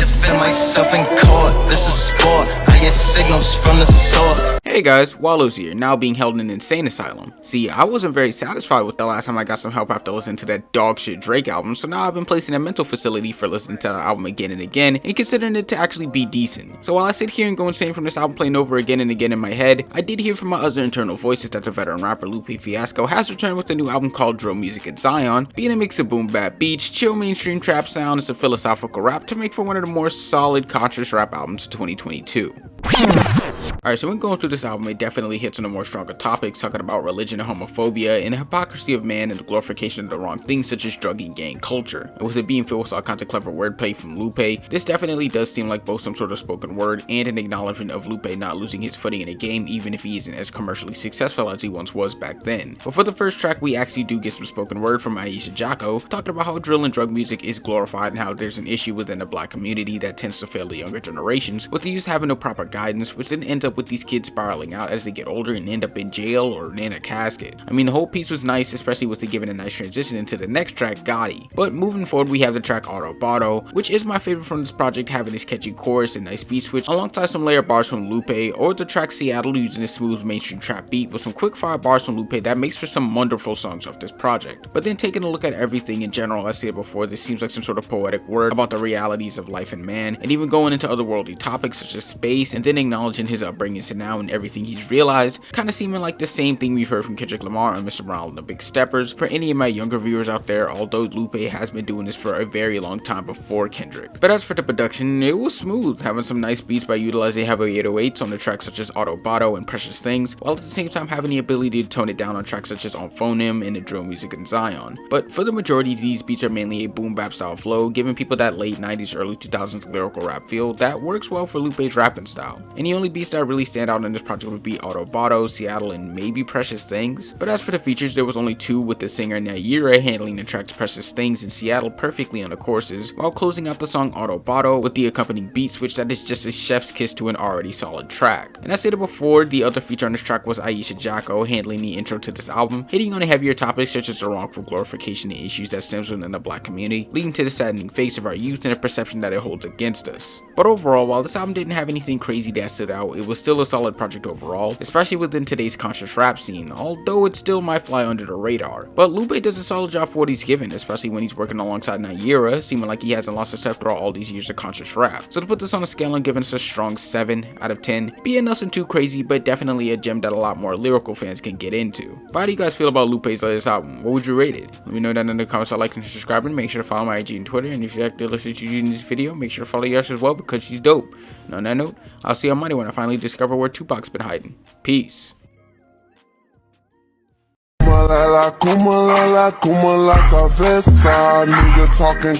defend myself in court. This is sport, I get signals from the source. Hey guys, Wallows here, now being held in an insane asylum. See, I wasn't very satisfied with the last time I got some help after listening to that dog shit Drake album, so now I've been placed in a mental facility for listening to that album again and again, and considering it to actually be decent. So while I sit here and go insane from this album playing over again and again in my head, I did hear from my other internal voices that the veteran rapper Lupe Fiasco has returned with a new album called Drill Music in Zion, being a mix of boom bap beats, chill mainstream trap sound, and some philosophical rap to make for one of the more solid conscious rap albums of 2022. Alright, so when going through this album, it definitely hits on the more stronger topics, talking about religion and homophobia, and the hypocrisy of man and the glorification of the wrong things such as drug and gang culture. And with it being filled with all kinds of clever wordplay from Lupe, this definitely does seem like both some sort of spoken word and an acknowledgement of Lupe not losing his footing in the game, even if he isn't as commercially successful as he once was back then. But for the first track, we actually do get some spoken word from Aisha Jocko, talking about how drill and drug music is glorified and how there's an issue within the black community that tends to fail the younger generations, with the youth having no proper guidance, which then ends up with these kids spiraling out as they get older and end up in jail or in a casket. I mean, the whole piece was nice, especially with it giving a nice transition into the next track, Gotti. But moving forward, we have the track Autobotto, which is my favorite from this project, having this catchy chorus and nice beat switch alongside some layer bars from Lupe, or the track Seattle using a smooth mainstream trap beat with some quick fire bars from Lupe that makes for some wonderful songs off this project. But then taking a look at everything in general, as stated before, this seems like some sort of poetic word about the realities of life and man, and even going into otherworldly topics such as space, and then acknowledging his upbringing to now and everything he's realized, kind of seeming like the same thing we've heard from Kendrick Lamar and Mr. Brown and the Big Steppers. For any of my younger viewers out there, although Lupe has been doing this for a very long time before Kendrick. But as for the production, it was smooth, having some nice beats by utilizing heavy 808s on the tracks such as Autobotto and Precious Things, while at the same time having the ability to tone it down on tracks such as On Phonem and the Drill Music in Zion. But for the majority, these beats are mainly a boom bap style flow, giving people that late 90s, early 2000s lyrical rap feel that works well for Lupe's rapping style. And the only beats that really stand out in this project would be Autobotto, Seattle, and maybe Precious Things. But as for the features, there was only two, with the singer Naira handling the tracks Precious Things and Seattle perfectly on the choruses, while closing out the song Autobotto with the accompanying beat switch that is just a chef's kiss to an already solid track. And as stated before, the other feature on this track was Aisha Jocko handling the intro to this album, hitting on a heavier topics such as the wrongful glorification and issues that stems within the black community, leading to the saddening face of our youth and the perception that it holds against us. But overall, while this album didn't have anything crazy that stood out, it was still a solid project overall, especially within today's conscious rap scene, although it still might fly under the radar. But Lupe does a solid job for what he's given, especially when he's working alongside Naira, seeming like he hasn't lost a step throughout all these years of conscious rap. So to put this on a scale and giving us a strong 7 out of 10, being nothing too crazy, but definitely a gem that a lot more lyrical fans can get into. But how do you guys feel about Lupe's latest album? What would you rate it? Let me know down in the comments. Like and subscribe, and make sure to follow my IG and Twitter, and if you like to listen to this video, make sure to follow yours as well, because she's dope. And on that note, I'll see you on Monday when I finally discover where Tupac's been hiding. Peace. Como la cabeza, nigga talking